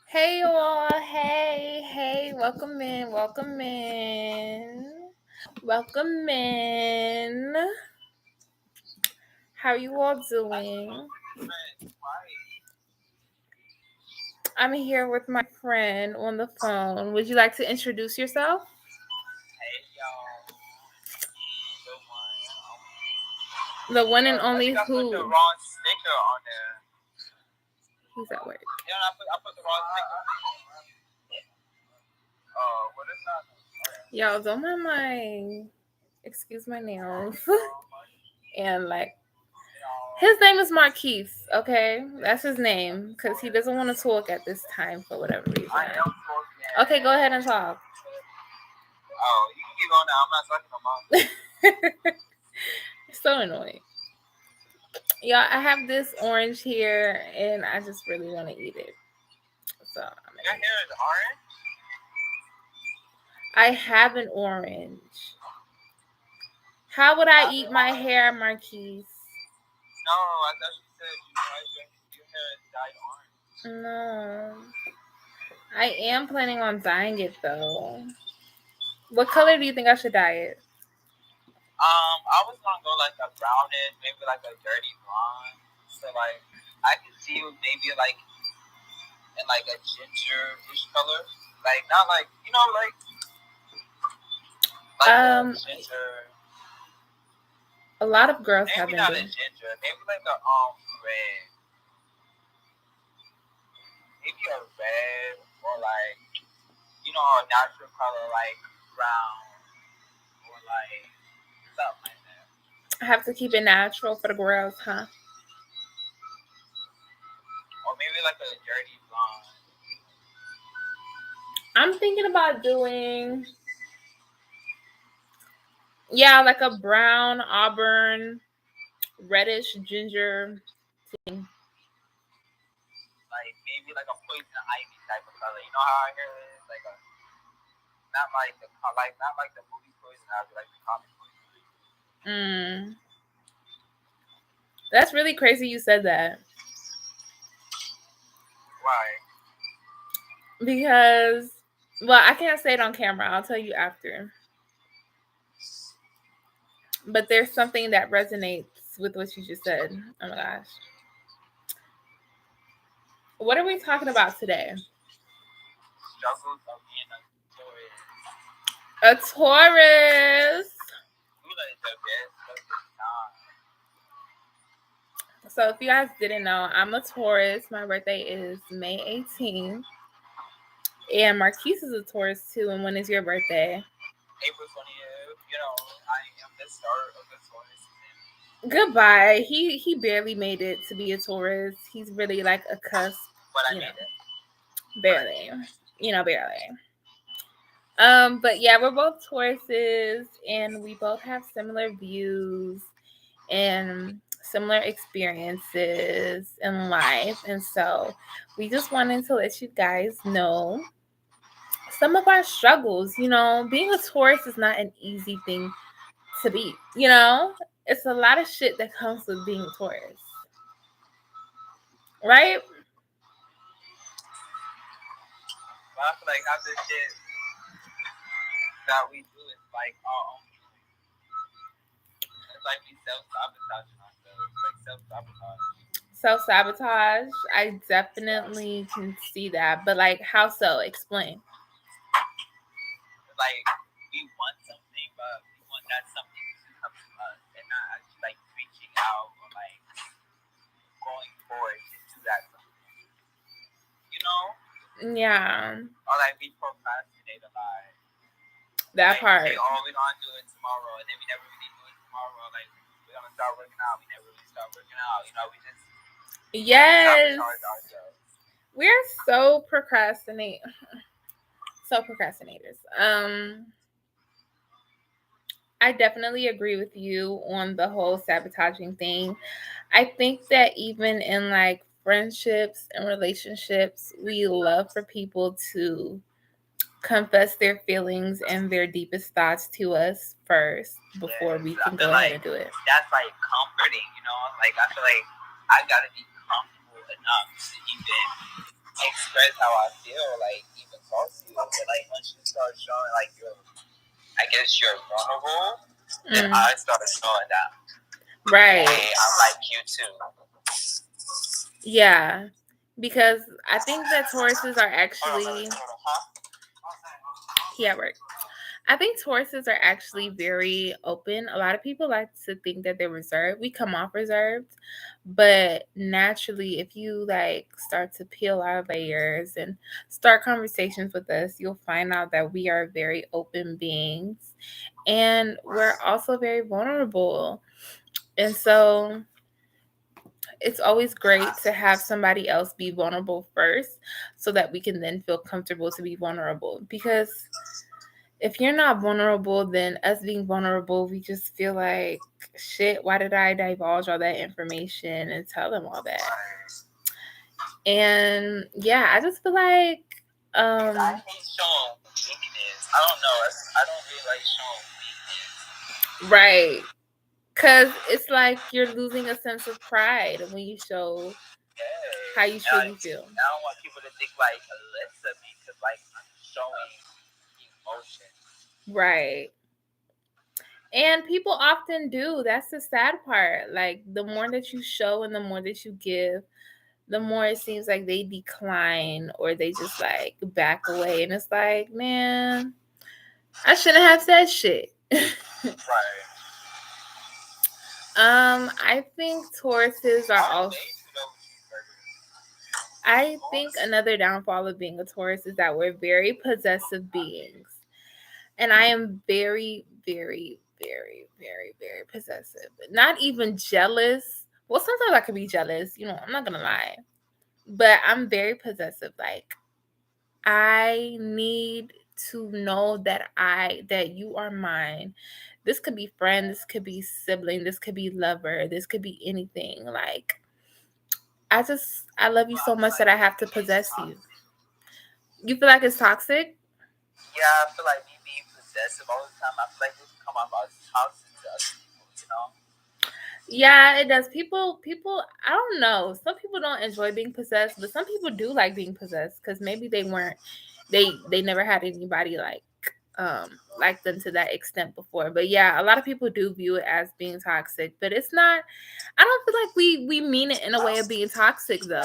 Hey all, hey, welcome in, welcome in, welcome in. How you all doing? I'm here with my friend on the phone. Would you like to introduce yourself? Hey y'all, The one and I only think I put the who? wrong sticker on there. He's at work. Yeah, I put the wrong sticker. Oh, what is that? Y'all, don't mind my, excuse my nails. And his name is Marquise, okay? That's his name, because he doesn't want to talk at this time for whatever reason. I am talking. Okay, go ahead and talk. Oh, you can keep going now. I'm not talking about. So annoying. Y'all, I have this orange here, and I just really want to eat it. So Your hair is orange? I have an orange. How would I eat my hair, Marquise? No, I thought you said your hair is dyed orange. No. I am planning on dyeing it, though. What color do you think I should dye it? I was gonna go like a brownish, maybe like a dirty blonde. So like, I can see you maybe like in like a ginger-ish color, like not like like ginger. A lot of girls have Maybe been not doing. a ginger, maybe like a red, maybe a red or like a natural color like brown or like something like that. I have to keep it natural for the girls, huh? Or maybe like a dirty blonde. I'm thinking about doing, like a brown, auburn, reddish, ginger thing. Like maybe like a poison ivy type of color. You know how our hair is like a not like the movie poison ivy, like the comic poison ivy. That's really crazy you said that. Why? Because, well, I can't say it on camera. I'll tell you after. But there's something that resonates with what you just said. Oh my gosh. What are we talking about today? Struggles of being a Taurus. A Taurus. Who like the best of the time? So if you guys didn't know, I'm a Taurus. My birthday is May 18th. And Marquise is a Taurus too. And when is your birthday? April 20th. I am the start of the Taurus season. Goodbye. He barely made it to be a Taurus. He's really like a cusp. But I made it. Barely. Barely. But yeah, we're both Tauruses, and we both have similar views and similar experiences in life. And so we just wanted to let you guys know some of our struggles. Being a Taurus is not an easy thing to be. It's a lot of shit that comes with being a Taurus. Right? But I feel like half the shit that we do is like our own. It's like we self-sabotaging ourselves. Like self-sabotage. Self-sabotage. I definitely can see that. But like, how so? Explain. Like, we want something, but we want that something to come to us and not actually like reaching out or like going forward to do that something. Yeah. Or like we procrastinate a lot. That part. Say, oh, we're gonna do it tomorrow, and then we never really do it tomorrow. Like, we're gonna start working out, we never really start working out. We just yes. sabotage ourselves. We're so procrastinators. I definitely agree with you on the whole sabotaging thing. I think that even in like friendships and relationships, we love for people to confess their feelings and their deepest thoughts to us first before we can go ahead and do it. That's like comforting, Like I feel like I gotta be comfortable enough to even express express how I feel, like even talk to you. But like once you start showing like I guess you're vulnerable, then I start showing that. Right. Hey, I like you too. Yeah, because I think that Tauruses are actually yeah, right. I think Tauruses are actually very open. A lot of people like to think that they're reserved. We come off reserved, but naturally, if you like start to peel our layers and start conversations with us, you'll find out that we are very open beings, and we're also very vulnerable. And so it's always great to have somebody else be vulnerable first so that we can then feel comfortable to be vulnerable. Because if you're not vulnerable, then us being vulnerable, we just feel like, shit, why did I divulge all that information and tell them all that? And yeah, I just feel like I hate showing weakness. I don't know. I don't really like showing weakness. Right. Because it's like you're losing a sense of pride when you show how you truly feel. I don't want people to think like less of me because like I'm showing emotion. Right. And people often do. That's the sad part. Like the more that you show and the more that you give, the more it seems like they decline or they just like back away. And it's like, man, I shouldn't have said shit. Right. I think Tauruses are also. I think another downfall of being a Taurus is that we're very possessive beings. And I am very, very, very, very, very possessive. Not even jealous. Well, sometimes I can be jealous, I'm not gonna lie. But I'm very possessive. Like, I need to know that you are mine. This could be friend, this could be sibling, this could be lover, this could be anything. Like, I love you so much that I have to possess you. You feel like it's toxic? Yeah, I feel like me being possessive all the time, I feel like it come out as toxic to other people, Yeah, it does. People, I don't know. Some people don't enjoy being possessed, but some people do like being possessed because maybe they never had anybody like them to that extent before. But yeah, a lot of people do view it as being toxic, but it's not. I don't feel like we mean it in a way of being toxic though. Yeah,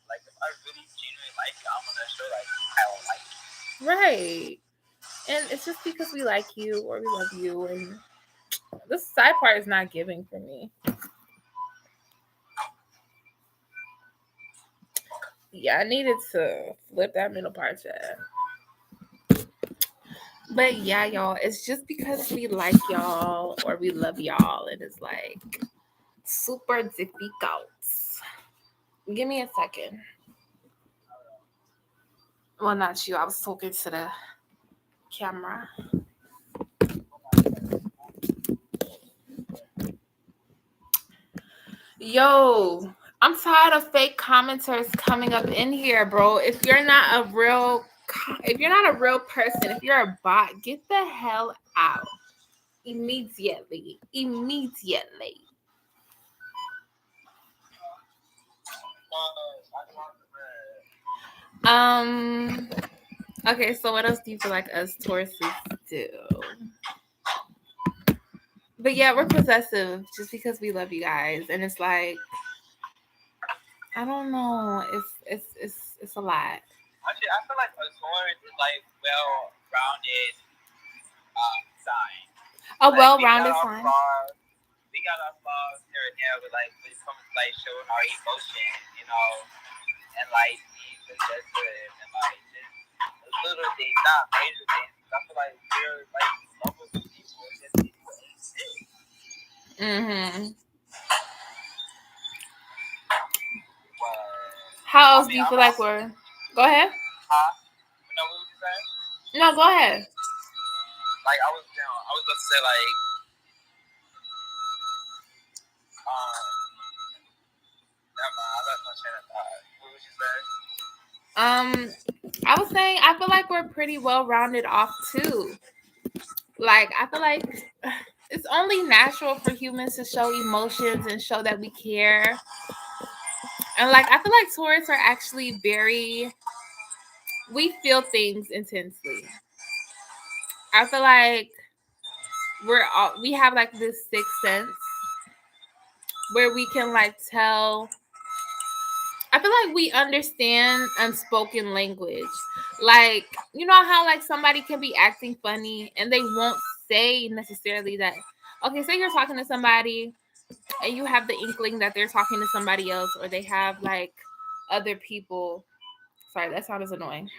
like if I really genuinely like you, I'm gonna show like I don't like you. Right. And it's just because we like you or we love you, and this side part is not giving for me. Yeah, I needed to flip that middle part chat. But yeah, y'all, it's just because we like y'all or we love y'all, and it's like super difficult. Give me a second. Well, not you. I was talking to the camera. Yo, I'm tired of fake commenters coming up in here, bro. If you're not a real person, if you're a bot, get the hell out immediately. Okay, so what else do you feel like us Tauruses do? But yeah, we're possessive just because we love you guys, and it's like, I don't know, it's a lot. Actually, I feel like a Taurus is like well-rounded sign. A Like, well-rounded sign. We got our flaws here and there, but like when it comes to like showing our emotion, and like being possessive and like just little things, not major things. I feel like we're like lovable people, and just people ain't sick. How else do you feel like we're? Go ahead. Huh? No, what was you saying? No, go ahead. Like I was about to say like never mind, I lost my train of thought. What was you saying? I was saying I feel like we're pretty well rounded off too. Like I feel like it's only natural for humans to show emotions and show that we care. And like I feel like Taurus are actually very we feel things intensely. I feel like we have like this sixth sense where we can like tell. I feel like we understand unspoken language. Like, you know how like somebody can be acting funny and they won't say necessarily that. Okay, say you're talking to somebody and you have the inkling that they're talking to somebody else or they have like other people. Sorry, that sound is annoying.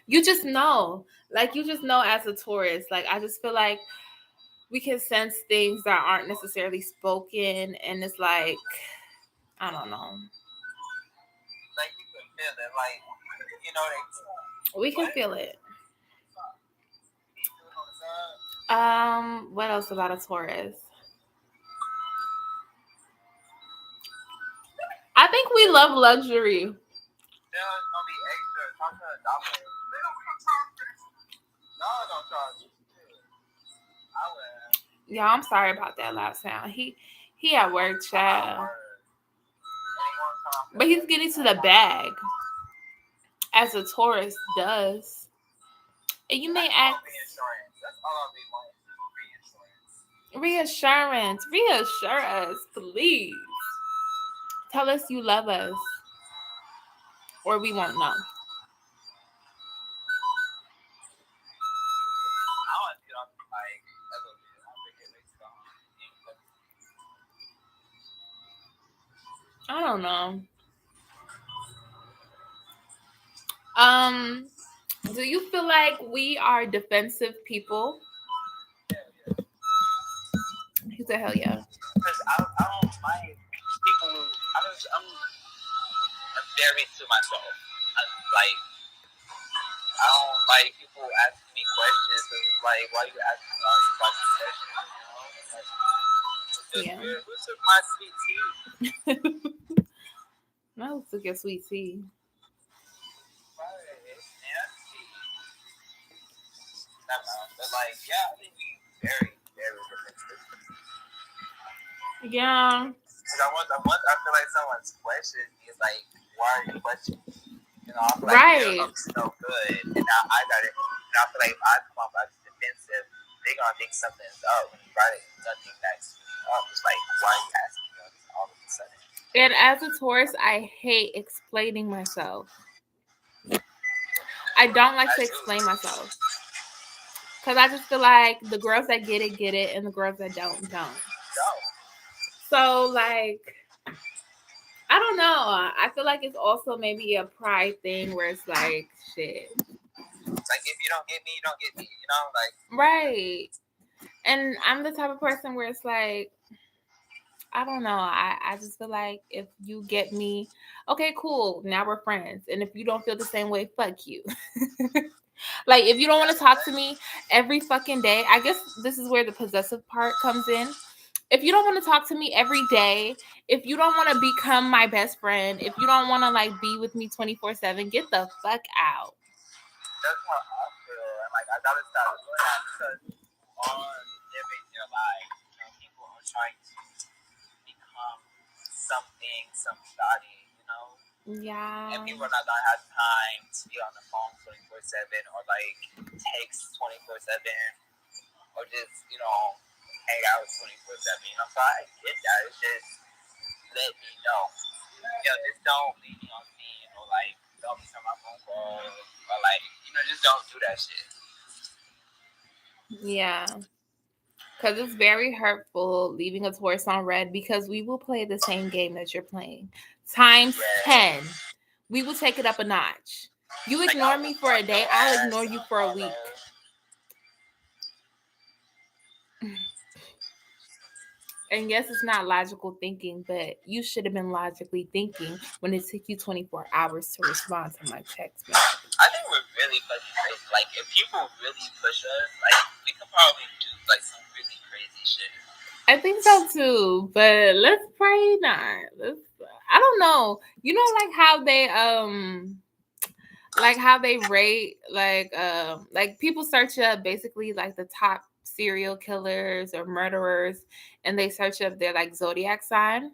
You just know. Like, you just know as a Taurus. Like, I just feel like we can sense things that aren't necessarily spoken. And it's like, I don't know. Like you can feel it. Like, you know, We can feel it. What else about a Taurus? I think we love luxury. there's gonna be extra. Talk to a dollar. No, don't charge you. I will. Yeah, I'm sorry about that loud sound. He at work, child. But he's getting to the bag, as a Taurus does. And you may ask, That's all I'll be wanting. Reassurance. reassure us, please. Tell us you love us, or we won't know. I want to get off the mic a little bit. I'm gonna get later on. I don't know. Do you feel like we are defensive people? He said, "Hell yeah." Because I don't like people. I'm very to myself. I'm like, I don't like people asking me questions. It's like, why you asking me all these fucking questions? You know? Like, Yeah. who took my sweet tea? No, took your sweet tea. Right, it's nasty. But like, yeah, I think we very, very defensive. Yeah. Because I feel like someone's question is like, why are you questioning? You know, I feel like Right. they're up to no good, and I got it. And I feel like if I come off as defensive, they're gonna think something's up. When you try to nothing that's up, it's like, why are you asking me all of a sudden? And as a Taurus, I hate explaining myself. I don't like to explain myself. Because I just feel like the girls that get it, and the girls that don't. So, like, I don't know. I feel like it's also maybe a pride thing where it's like, shit. Like, if you don't get me, you don't get me. You know, like. Right. And I'm the type of person where it's like, I don't know. I just feel like if you get me, okay, cool. Now we're friends. And if you don't feel the same way, fuck you. Like, if you don't want to talk to me every fucking day, I guess this is where the possessive part comes in. If you don't want to talk to me every day, if you don't want to become my best friend, if you don't want to like be with me 24/7, get the fuck out. That's how I feel. And like, I gotta stop doing that because on living your life, you know, people are trying to become something, somebody, you know. Yeah. And people are not gonna have time to be on the phone 24/7 or like text 24/7 or just, you know, hang out 24/7. You know, so I get that. It's just let me know. You know, just don't leave me on me. You know, like don't be on my phone call or like, you know, just don't do that shit. Yeah. Because it's very hurtful leaving a Taurus on red because we will play the same game that you're playing. Times 10. We will take it up a notch. You ignore me for a day, I'll ignore you for a week. And yes, it's not logical thinking, but you should have been logically thinking when it took you 24 hours to respond to my text message. I think we're really fucking crazy. Like, if people really push us, like, we could probably do, like, some really crazy shit. I think so, too. But let's pray not. I don't know. You know, like how they rate, like people search up basically, like, the top serial killers or murderers, and they search up their, like, zodiac sign.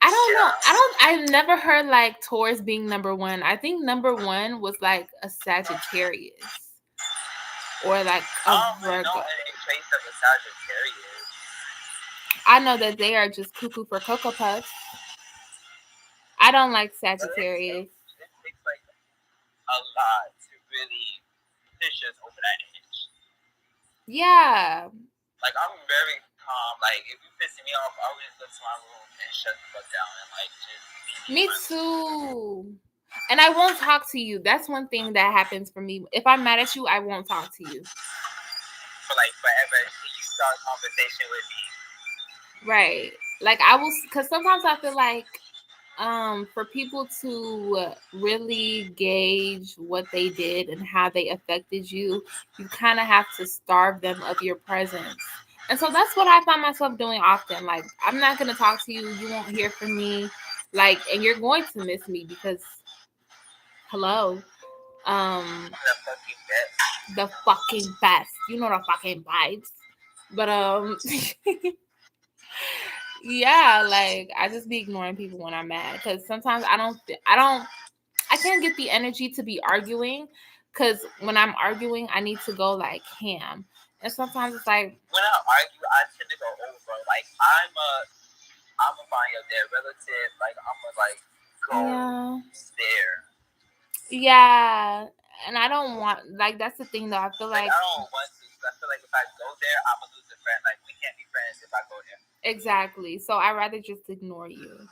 I don't know. Yeah. I've never heard like Taurus being number one. I think number one was like a Sagittarius or like I a don't really know Virgo. any traits of a Sagittarius. I know that they are just cuckoo for Cocoa Puffs. I don't like But Sagittarius. it takes like a lot to really push us over that edge. Yeah. Like I'm very calm. Like if you pissing me off, I always go to my room and shut the fuck down and like just be Me too. And I won't talk to you. That's one thing that happens for me. If I'm mad at you, I won't talk to you. for like forever until you start a conversation with me. Right. Like I will, because sometimes I feel like for people to really gauge what they did and how they affected you, you kind of have to starve them of your presence. And so that's what I find myself doing often. Like I'm not going to talk to you, you won't hear from me, like, and you're going to miss me because hello, The fucking best. the fucking best, you know, the fucking vibes. But yeah, like I just be ignoring people when I'm mad because sometimes I can't get the energy to be arguing because when I'm arguing, I need to go like ham. And sometimes it's like, when I argue, I tend to go over. Like I'm a find your dead relative. Like I'm a like go there. yeah. And I don't want, like, that's the thing though. I feel like I don't want to. I feel like if I go there, I'm gonna lose a friend. Like we can't be friends if I go there. exactly. So I rather just ignore you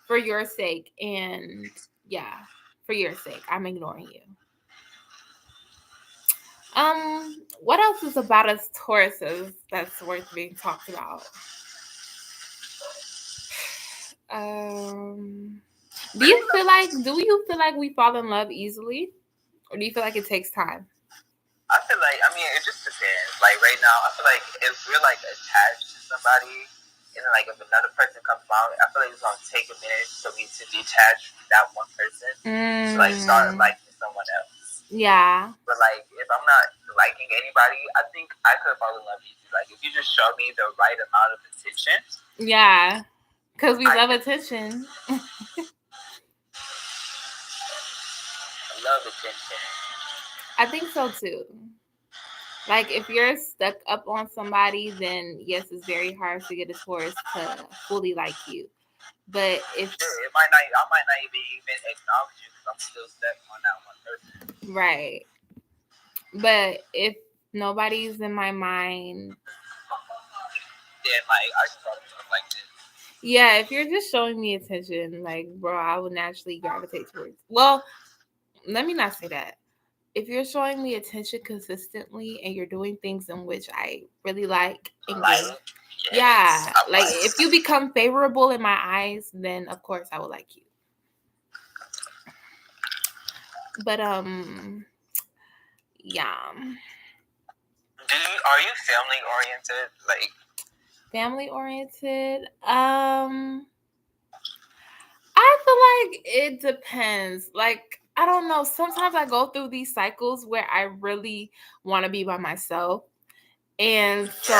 for your sake. And yeah, for your sake, I'm ignoring you. What else is about us Tauruses that's worth being talked about? Do you feel like we fall in love easily? Or do you feel like it takes time? I feel like it just depends. Like right now, I feel like if we're like attached to somebody, and then like if another person comes along, I feel like it's gonna take a minute for me to detach from that one person to like start liking someone else. Yeah. But like if I'm not liking anybody, I think I could fall in love easy. Like if you just show me the right amount of attention. Yeah. Because we love attention. I love attention. I think so too. Like if you're stuck up on somebody, then yes, it's very hard to get a Taurus to fully like you. But if I might not even acknowledge you because I'm still stuck on that one person. Right. But if nobody's in my mind, then like I just thought of like this. Yeah, if you're just showing me attention, like bro, I would naturally gravitate towards. Well, let me not say that. If you're showing me attention consistently and you're doing things in which I really like, Yes, yeah, like if you become favorable in my eyes, then of course I will like you. But yeah. Are you family oriented? Like family oriented? I feel like it depends. Like, I don't know. Sometimes I go through these cycles where I really want to be by myself. And so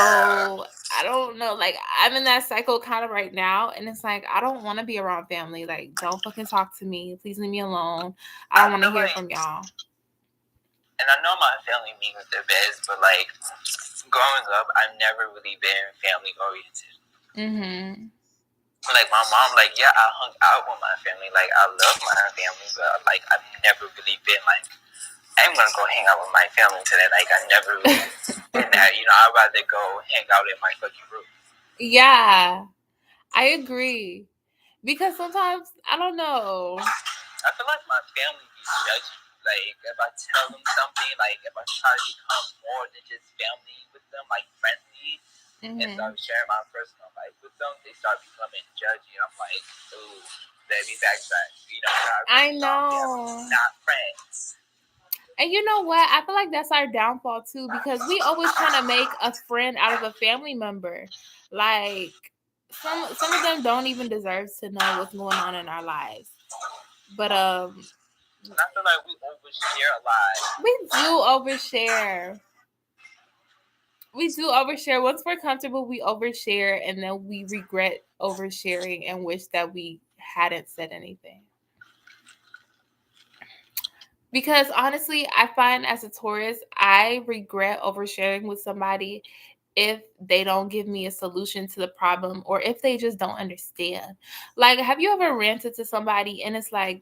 I don't know. Like, I'm in that cycle kind of right now. And it's like, I don't want to be around family. Like, don't fucking talk to me. Please leave me alone. I don't want to hear from y'all. And I know my family means the best, but like growing up, I've never really been family oriented. Mm-hmm. Like my mom, like I hung out with my family. Like I love my family, but like I've never really been like I'm gonna go hang out with my family today. Like I never really been that. I'd rather go hang out in my fucking room. Yeah, I agree. Because sometimes I don't know. I feel like my family be judging. Like if I tell them something, like if I try to become more than just family with them, like friendly, and start sharing my personal life with them, they start becoming judgy. I'm like, ooh, let me backtrack. I know. Not friends. And you know what? I feel like that's our downfall too, because we always trying to make a friend out of a family member. Like some of them don't even deserve to know what's going on in our lives. But I feel like we overshare a lot. We do overshare. We do overshare. Once we're comfortable, we overshare, and then we regret oversharing and wish that we hadn't said anything. Because honestly, I find as a Taurus, I regret oversharing with somebody if they don't give me a solution to the problem or if they just don't understand. Like, have you ever ranted to somebody and it's like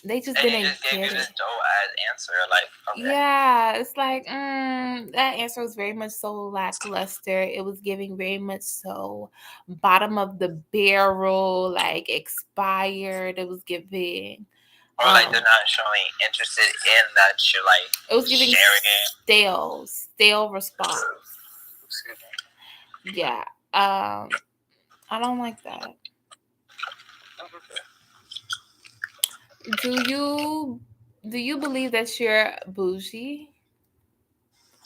they just And he didn't just gave get you this it? dope ass answer, like, okay. Yeah, it's like that answer was very much so lackluster. It was giving very much so bottom of the barrel, like expired. It was giving Or like they're not showing interested in that you're like it was giving sharing it. stale response. Excuse me. Yeah. I don't like that. Do you believe that you're bougie?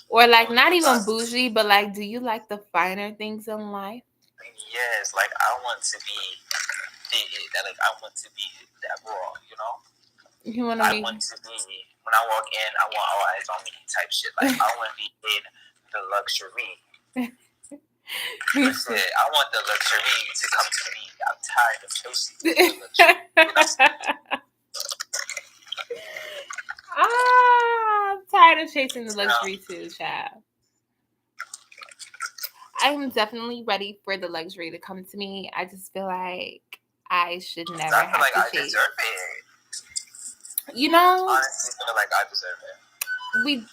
Or like not even bougie, but like do you like the finer things in life? Yes, like I want to be like I want to be that raw, you know? You want to I be want to be when I walk in, I want all eyes on me type shit. Like I want to be in the luxury. Listen, I want the luxury to come to me. I'm tired of chasing the luxury. I'm tired of chasing the luxury too, child. I'm definitely ready for the luxury to come to me. I just feel like I should never I feel have like to I chase. deserve it. You know, honestly feel like I deserve it.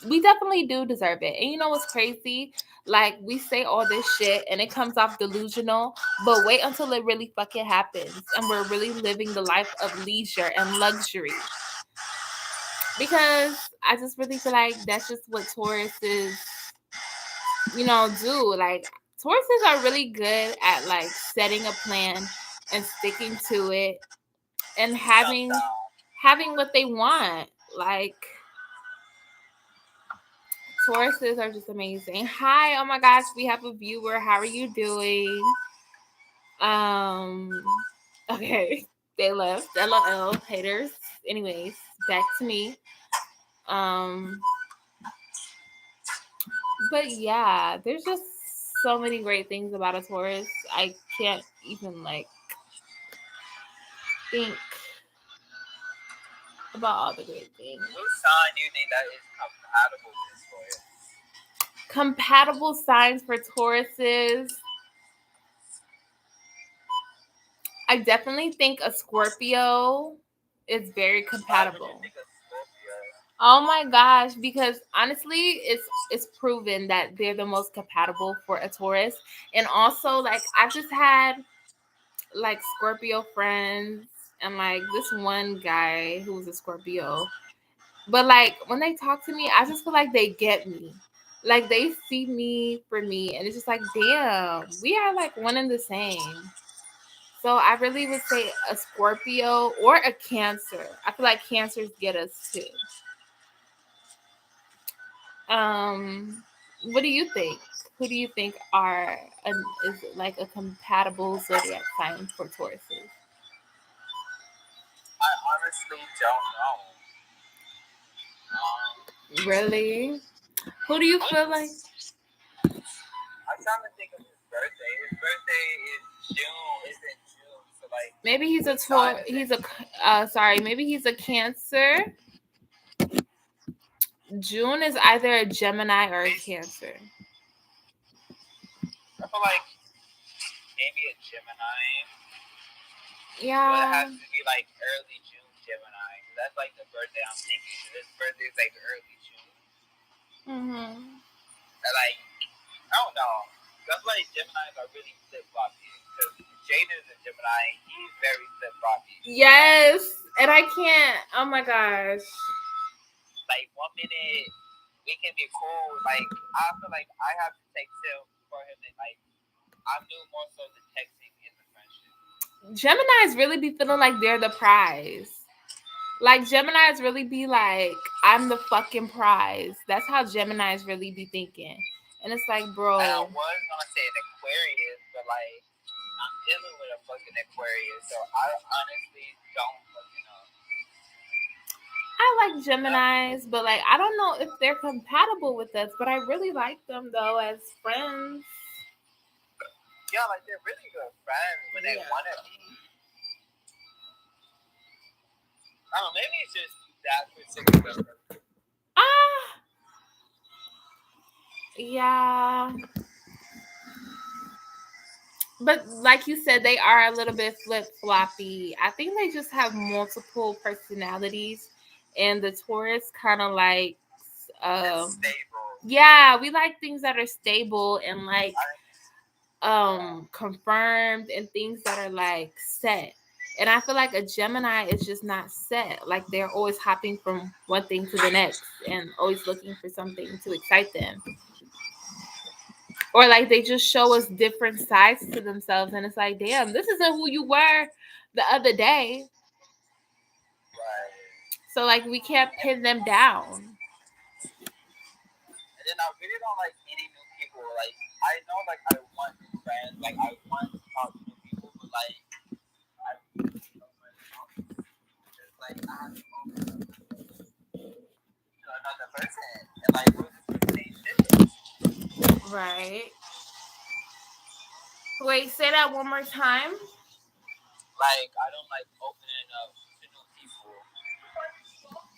We definitely do deserve it. And you know what's crazy? Like we say all this shit and it comes off delusional, but wait until it really fucking happens and we're really living the life of leisure and luxury. Because I just really feel like that's just what Tauruses, do. Like Tauruses are really good at like setting a plan and sticking to it and having what they want. Like Tauruses are just amazing. Hi, oh my gosh, we have a viewer. How are you doing? Um, okay, they left. LOL, haters. Anyways, back to me. Um, but yeah, there's just so many great things about a Taurus. I can't even like think about all the great things. What sign do you think that is compatible with Taurus? Compatible signs for Tauruses. I definitely think a Scorpio is very compatible. Why would you think of Scorpio? Oh my gosh, because honestly, it's proven that they're the most compatible for a Taurus. And also like I've just had like Scorpio friends and like this one guy who was a Scorpio. But like when they talk to me, I just feel like they get me. Like they see me for me and it's just like, damn, we are like one and the same. So I really would say a Scorpio or a Cancer. I feel like Cancers get us too. What do you think? Who do you think is like a compatible zodiac sign for Tauruses? I honestly don't know. Really? Who do you feel like? I'm trying to think of his birthday. His birthday is June. It's in June. So like Maybe he's a maybe he's a Cancer. June is either a Gemini or a Cancer. I feel like maybe a Gemini. Yeah. But it has to be like early June Gemini. That's like the birthday I'm thinking. This birthday is like early June. And like, I don't know. That's why Geminis are really flip floppy. Because Jaden is a Gemini. He's very flip floppy. Yes. And I can't. Oh my gosh. Like 1 minute we can be cool. Like I feel like I have to text him for him to like. I'm doing more so the texting in the friendship. Geminis really be feeling like they're the prize. Like Geminis really be like, I'm the fucking prize. That's how Geminis really be thinking. And it's like, bro. And I was gonna say an Aquarius, but like I'm dealing with a fucking Aquarius, so I honestly don't fucking know. I like Geminis, but like I don't know if they're compatible with us. But I really like them though as friends. Yeah, like they're really good friends when they want to be. I don't know, maybe it's just that particular. Ah, yeah. But like you said, they are a little bit flip floppy. I think they just have multiple personalities, and the Taurus kind of like, Stable. yeah, we like things that are stable and like confirmed and things that are like set. And I feel like a Gemini is just not set. Like they're always hopping from one thing to the next and always looking for something to excite them. Or like they just show us different sides to themselves and it's like, damn, this isn't who you were the other day. Right. So like we can't pin them down. And then I really don't like meeting new people. Like I know, like I want new friends. Like I want to talk to new people, but like I really don't want to talk to people. It's like I have to open up to another person, and like we're just the same shit. Right. Wait, say that one more time. Like I don't like opening up to new people,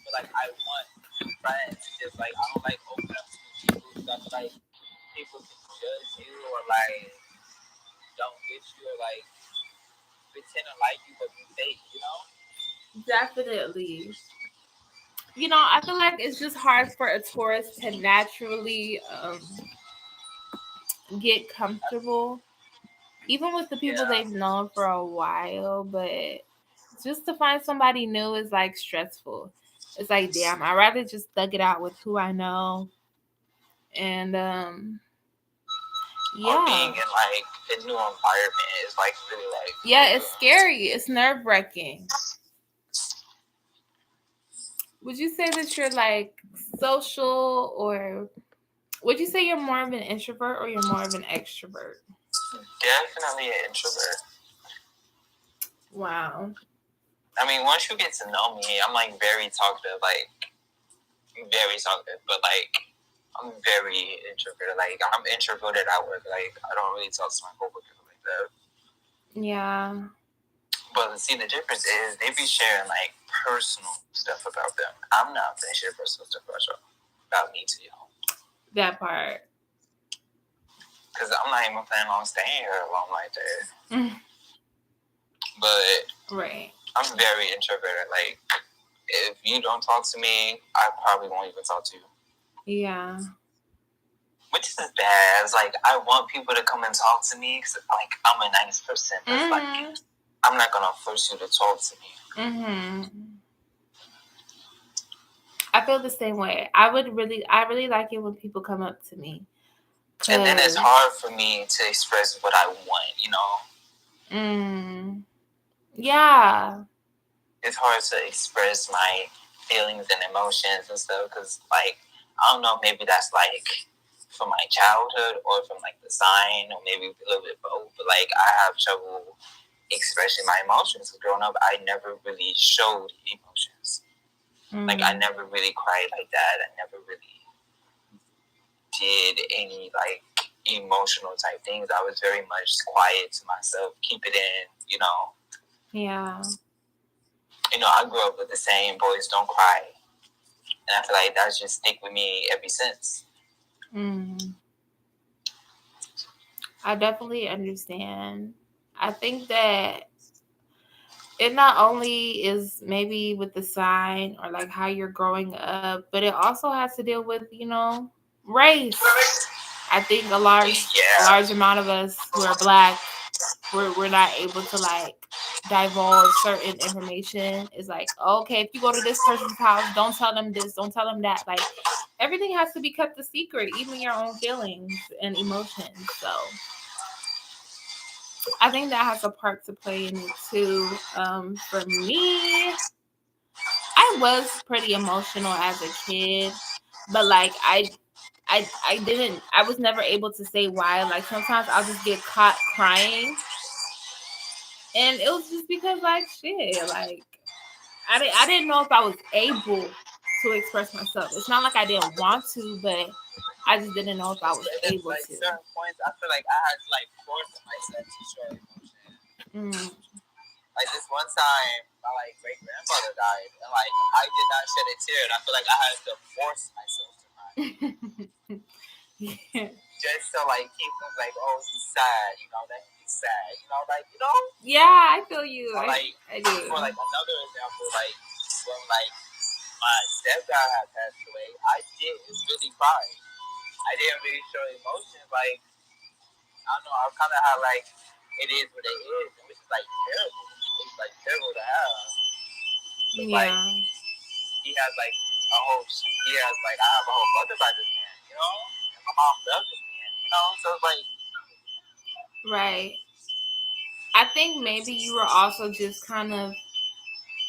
but like I want new friends. It's just like I don't like opening up to new people because I feel like people can judge you or like don't get you or like pretend to like you but be fake, you know? Definitely. You know, I feel like it's just hard for a Taurus to naturally get comfortable, even with the people Yeah. they've known for a while. But just to find somebody new is like stressful. It's like, damn, I'd rather just thug it out with who I know. And Or yeah. being in like a new environment is like really like Yeah, it's scary. It's nerve wracking. Would you say that you're like social, or would you say you're more of an introvert or you're more of an extrovert? definitely an introvert. Wow. I mean, once you get to know me, I'm like very talkative, like very talkative, but like I'm very introverted. Like I'm introverted at work. Like I don't really talk to my coworkers like that. Yeah. But see, the difference is they be sharing like personal stuff about them. I'm not gonna share personal stuff about me to y'all. That part. Because I'm not even planning on staying here long like that. But right. I'm very introverted. Like if you don't talk to me, I probably won't even talk to you. Yeah. Which is bad. It's like I want people to come and talk to me because like I'm a nice person. But like I'm not gonna force you to talk to me. I feel the same way. I really like it when people come up to me. And then it's hard for me to express what I want, you know? Yeah. It's hard to express my feelings and emotions and stuff because, like, I don't know, maybe that's like from my childhood or from like the sign or maybe a little bit both. But like, I have trouble expressing my emotions. Growing up, I never really showed emotions. Like, I never really cried like that. I never really did any like emotional type things. I was very much quiet to myself, keep it in, you know. Yeah. You know, I grew up with the saying, boys don't cry. And I feel like that's just stick with me ever since. I definitely understand. I think that it not only is maybe with the sign or like how you're growing up, but it also has to deal with, you know, race. I think a large amount of us who are Black, we're not able to like divulge certain information. It's like, okay, if you go to this person's house, don't tell them this, don't tell them that. Like everything has to be kept a secret, even your own feelings and emotions. So I think that has a part to play in it too. For me, I was pretty emotional as a kid, but like I was never able to say why. Like sometimes I'll just get caught crying, and it was just because like shit, like I didn't know if I was able to express myself. It's not like I didn't want to, but I just didn't know if I was And then able like to. certain points, I feel like I had to like force myself to show emotion. Mm. Like this one time, my like great grandfather died, and like I did not shed a tear, and I feel like I had to force myself to cry. Yeah. Just to like keep them like, oh, he's sad, you know, that he's sad, you know, like, you know. Yeah, I feel you. Or like, I do. for like another example, like when like my stepdad had passed away, I didn't really cry. I didn't really show emotion. Like, I don't know, I kind of had like, it is what it is, which is like terrible. It's like terrible to have. But like, Yeah. he has like a whole, he has like, I have a whole mother by this man, you know? And my mom loves this man, you know? So it's like, Right. I think maybe you were also just kind of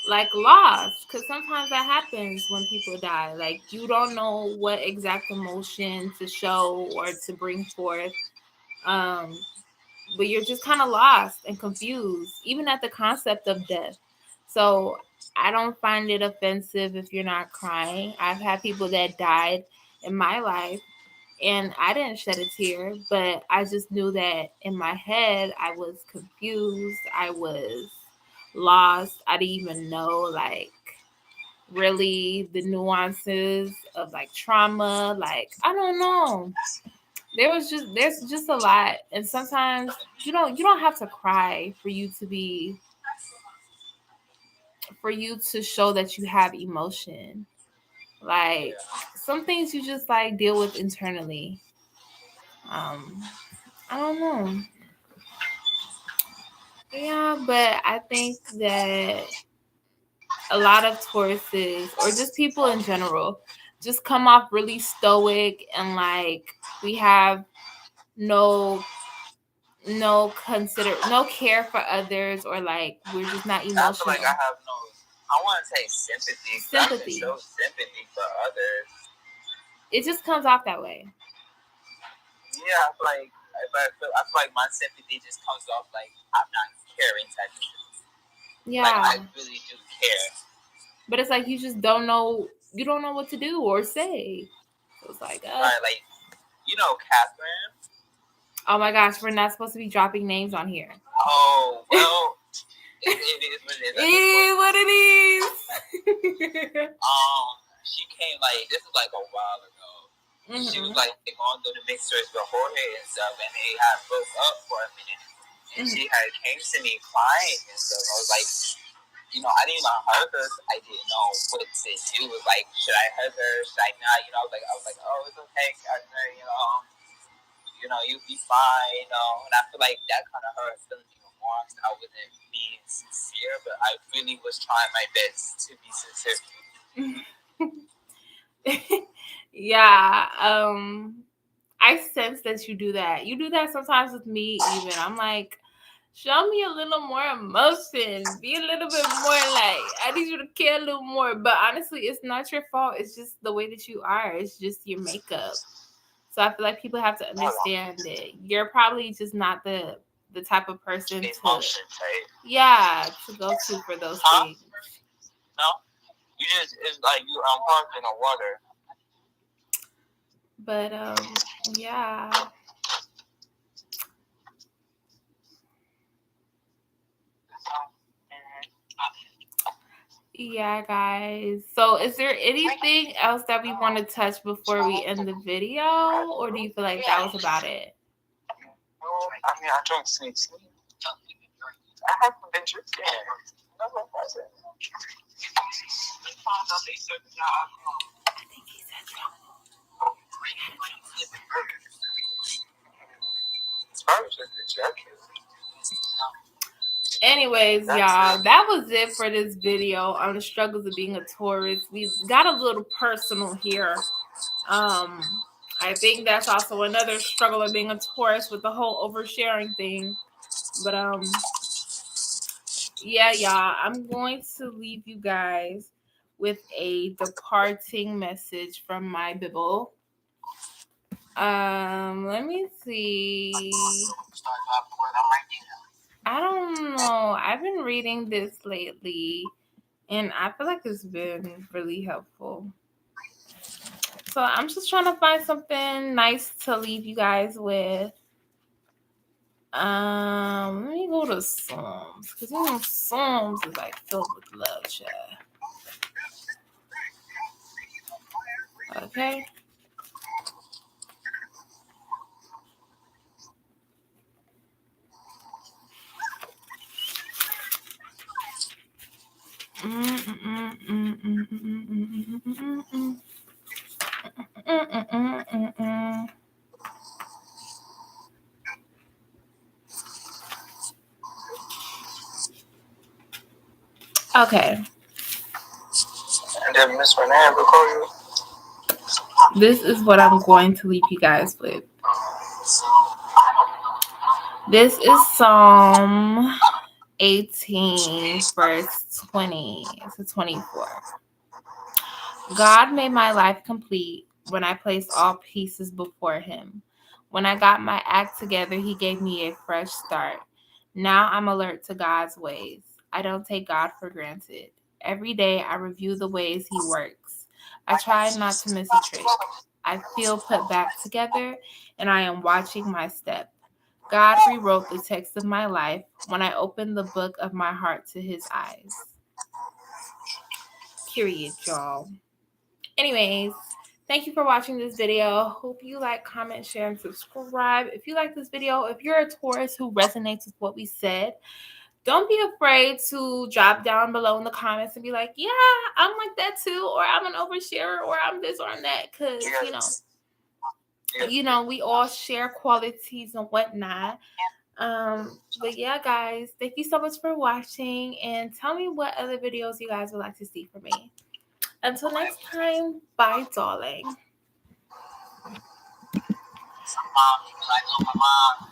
like lost, because sometimes that happens when people die. Like you don't know what exact emotion to show or to bring forth. Um, but you're just kind of lost and confused, even at the concept of death. So I don't find it offensive if you're not crying. I've had people that died in my life and I didn't shed a tear, but I just knew that in my head I was confused. I was lost. I didn't even know like really the nuances of like trauma. Like I don't know. There's just a lot, and sometimes you don't have to cry for you to show that you have emotion. Like some things you just like deal with internally. I don't know. Yeah, but I think that a lot of Tauruses or just people in general just come off really stoic and like we have no no care for others, or like we're just not I feel like emotional. I have no, I want to say sympathy. I can Sympathy. show sympathy for others. It just comes off that way. Yeah, I feel like, I feel like my sympathy just comes off like I'm not caring type of sympathy. Yeah. Like I really do care. But it's like you just don't know what to do or say. So it's like Right, like, you know Catherine? Oh my gosh, we're not supposed to be dropping names on here. Oh, well, it is what it is. It is what it is. She came like, this was like a while ago. Mm-hmm. She was like going through the mixers with Jorge and stuff, and they had broke up for a minute. And she had came to me crying and stuff. I was like, you know, I didn't even hug her. I didn't know what to do. It was like, should I hug her? Should I not? You know, I was like, oh, it's okay, Catherine. You know, you'll be fine. You know, and I feel like that kind of hurt feelings even more because I wasn't being sincere, but I really was trying my best to be sincere. Yeah. I sense that you do that. You do that sometimes with me, even. I'm like, show me a little more emotion. Be a little bit more like, I need you to care a little more. But honestly, it's not your fault. It's just the way that you are. It's just your makeup. So I feel like people have to understand that you're probably just not the type of person emotion to go to for those things. No, you just, it's like you unplugged in the water. But yeah. Yeah, guys. So is there anything else that we want to touch before we end the video? Or do you feel like that was about it? I mean, I drank sweet tea. I haven't been drinking. I think he said trouble. Anyways, y'all, that was it for this video on the struggles of being a Taurus. We got a little personal here. I think that's also another struggle of being a Taurus with the whole oversharing thing. But yeah, y'all, I'm going to leave you guys with a departing message from my Bible. Let me see. I don't know. I've been reading this lately, And I feel like it's been really helpful. So I'm just trying to find something nice to leave you guys with. Let me go to Psalms, because Psalms is like filled with love, child. Okay. Okay. And then Miss Renee will call you. This is what I'm going to leave you guys with. This is Psalm 18, verse 20 to 24. God made my life complete when I placed all pieces before him. When I got my act together, he gave me a fresh start. Now I'm alert to God's ways. I don't take God for granted. Every day I review the ways he works. I try not to miss a trick. I feel put back together, and I am watching my step. God rewrote the text of my life when I opened the book of my heart to his eyes. Period, y'all. Anyways, thank you for watching this video. Hope you like, comment, share, and subscribe. If you like this video, if you're a Taurus who resonates with what we said, don't be afraid to drop down below in the comments and be like, yeah, I'm like that too, or I'm an oversharer, or I'm this or I'm that, because, we all share qualities and whatnot. But yeah, guys, thank you so much for watching, and tell me what other videos you guys would like to see from me. Until next time, bye, darling. Mom, like, oh, my mom.